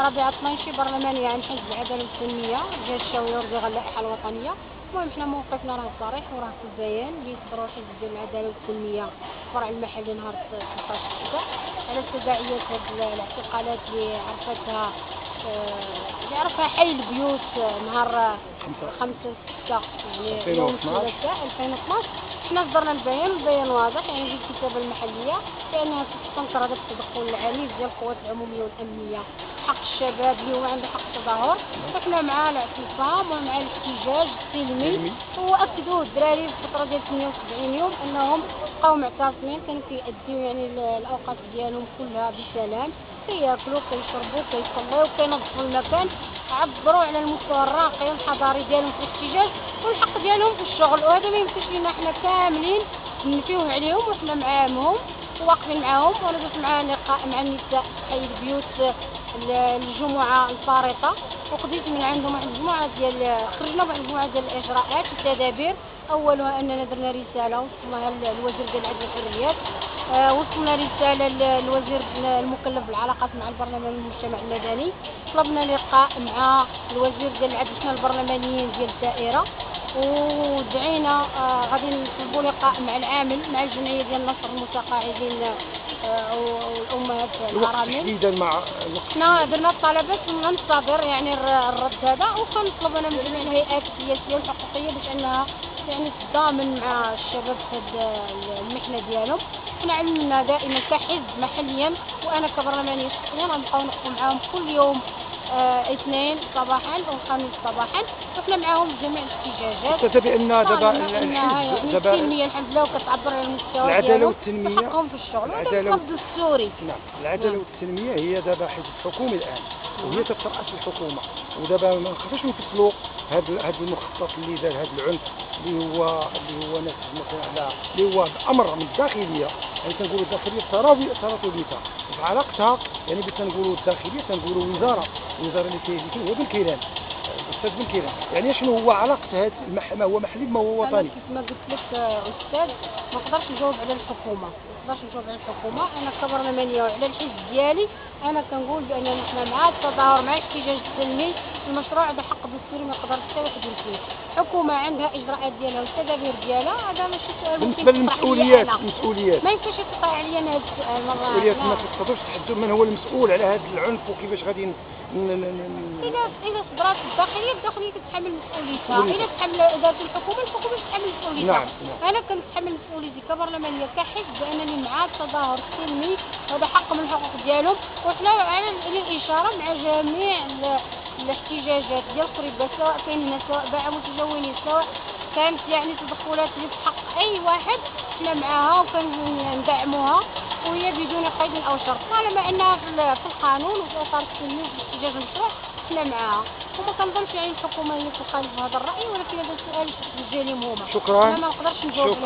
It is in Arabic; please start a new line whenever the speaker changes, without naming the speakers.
ربيعة الطنيشي برلمانية عن حزب العدالة والتنمية ديال الشاوية ديال اللائحة الوطنية. المهم حنا موقفنا راه صريح وراه في البيان بيصدروا حزب ديال العدالة والتنمية الفرع المحلي نهار 16/6 على تداعيات هاد الاعتقالات اللي عرفها حي البيوت نهار 5/6 يعني يوم الثلاثاء 2012. حنا صدرنا البيان واضح يعني في الكتابة المحلية بأنها تستنكر هذا التدخل العنيف ديال القوات العمومية والأمنية حق الشباب اللي هو عنده حق التظاهر. وحنا مع الاعتصام ومع الاحتجاج السلمي، واكدوا الدراري في الفتره ديال 78 يوم انهم بقاو معتصمين كانوا كيأديو يعني الاوقات ديالهم كلها بسلام، كياكلوا كيشربوا كيصليو كينظفوا المكان، عبروا على المستوى الراقي والحضاري ديالهم في الاحتجاج والحق ديالهم في الشغل. وهذا ما يمكنش لينا حنا كاملين نفيوه عليهم وحنا معاهم واقفين معاهم. وانا درت مع لقاء مع النساء حي البيوت الجمعة الفارطة وقضيت من عندهم واحد المجموعة ديال خرجنا بواحد المجموعة ديال الإجراءات والتدابير. أولها أننا درنا رسالة وصلناها للوزير ديال العدل والحريات، وصلنا رسالة للوزير المكلف بالعلاقات مع البرلمان والمجتمع المدني، طلبنا لقاء مع الوزير ديال العدل البرلمانيين ديال الدائرة، ودعينا غادي نطلبوا لقاء مع العامل مع الجمعية ديال نصر المتقاعدين والأمهات الأرامل.
تحديدا مع
حنا درنا الطلبات وننتظر يعني الرد هذا، وكنطلب انا من جميع الهيئات السياسيه والحقوقيه باش انها يعني تتضامن مع الشباب في هذه المحنه ديالهم. حنا علمنا دائما كحزب محليا وانا كبرلمانيه شخصيا غنبقاو نقفوا معاهم كل يوم اثنين صباحا وخميس صباحا، وحنا معاهم في جميع الاحتجاجات.
حتى بان دابا
الحزب دابا التنميه الحمد لله وكتعبر على المستوى
العداله والتنميه
حقهم في الشغل وهذا الفرض الدستوري.
نعم العداله والتنميه هي دابا حزب حكومي الان وهي تترأس الحكومه، ودابا ما نقدروش نفصلوا هذا المخطط اللي دار هذا العنف اللي هو ناتج مثلا على اللي هو امر من الداخليه، يعني كنقولوا الداخليه تراتبيه في علاقتها يعني كنقولوا الداخليه كنقولوا وزاره اللي كاين هو بن كيران الاستاذ بن كيران. يعني شنو هو علاقه هذا ما هو محلي ما هو وطني؟
انا كما قلت لك استاذ ما نقدرش نجاوب على الحكومه، انا كبرلمانيه وعلى الحزب ديالي انا كنقول بان حنا مع التظاهر مع الاحتجاج السلمي. المشروع هذا حق دستوري ما يقدرش حتى واحد ينفيه. الحكومه عندها اجراءات ديالها والتدابير ديالها، هذا ماشي سؤال
بالنسبه للمسؤوليات
ما يمكنش يقطع عليا انا هذا السؤال.
المسؤوليات ما تقدروش تحددوا من هو المسؤول على هذا العنف وكيفاش غادي
إذا صدرات الداخلية كتحمل مسؤوليتها، إذا دارت الحكومة تتحمل مسؤوليتها.
نعم.
أنا كنتحمل مسؤوليتي كبرلمانية كحزب بأنني مع التظاهر السلمي، هذا حق من الحقوق ديالهم. وحنا على الإشارة مع جميع الاحتجاجات ديال القريبة سواء كاين هنا سواء باع متجولين سواء كانت يعني تدخلات اللي في حق أي واحد حنا معاها وكندعموها وهي بدون قيد أو شرط طالما أنها في القانون وفي إطار السلمي وفي الاحتجاج المشروع حنا معاها. وما كنظنش يعني الحكومة هي تخالف هذا الرأي، ولكن هذا السؤال ديالهم هما.
شكرا.
أنا ما نقدرش نجاوب.